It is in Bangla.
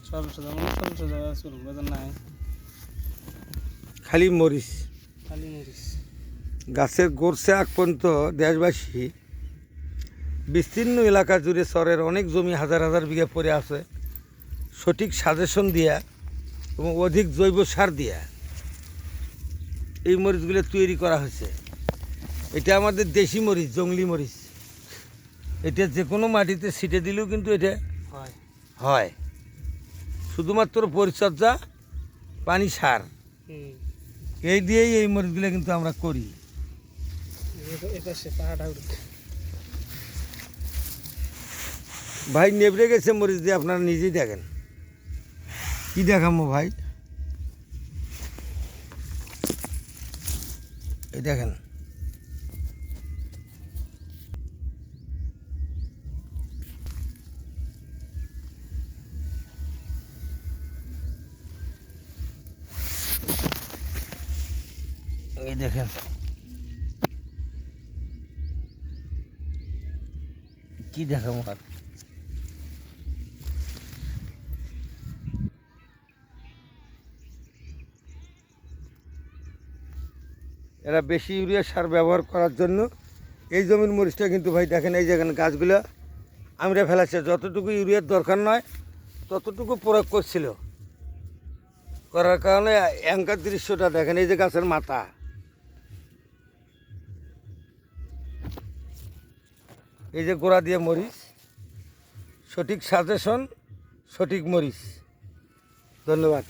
সরষে যেমন সরষে দেওয়া চুল বেতন নাই, খালি মরিচ। খালি মরিচ। গাছের গোড়ছে আগ পর্যন্ত দেশবাসী বিস্তীর্ণ এলাকা জুড়ে চরের অনেক জমি হাজার হাজার বিঘা পড়ে আছে। সঠিক সাজেশন দিয়া এবং অধিক জৈব সার দিয়া এই মরিচগুলো তৈরি করা হয়েছে। এটা আমাদের দেশি মরিচ, জংলি মরিচ। এটা যে কোনো মাটিতে ছিটে দিলেও কিন্তু এটা হয় হয়। শুধুমাত্র পরিচর্যা, পানি, সার এই দিয়েই এই মরিচগুলো কিন্তু আমরা করি। এপাশে পাহাড় ভাই নেবড়ে গেছে মরিচ দিয়ে, আপনারা নিজেই দেখেন। কি দেখামো ভাই, এই দেখেন। এই দেখেন কি দেখাবো আর। এরা বেশি ইউরিয়া সার ব্যবহার করার জন্য এই জমির মরিচটা কিন্তু ভাই দেখেন, এই যেখানে গাছগুলো আমরা ফেলাচ্ছে, যতটুকু ইউরিয়ার দরকার নয় ততটুকু প্রয়োগ করছিল। করার কারণে অ্যাঙ্কার দৃশ্যটা দেখেন, এই যে গাছের মাথা, এই যে গোড়া দিয়ে মরিচ। সঠিক সাজেশন, সঠিক মরিচ। ধন্যবাদ।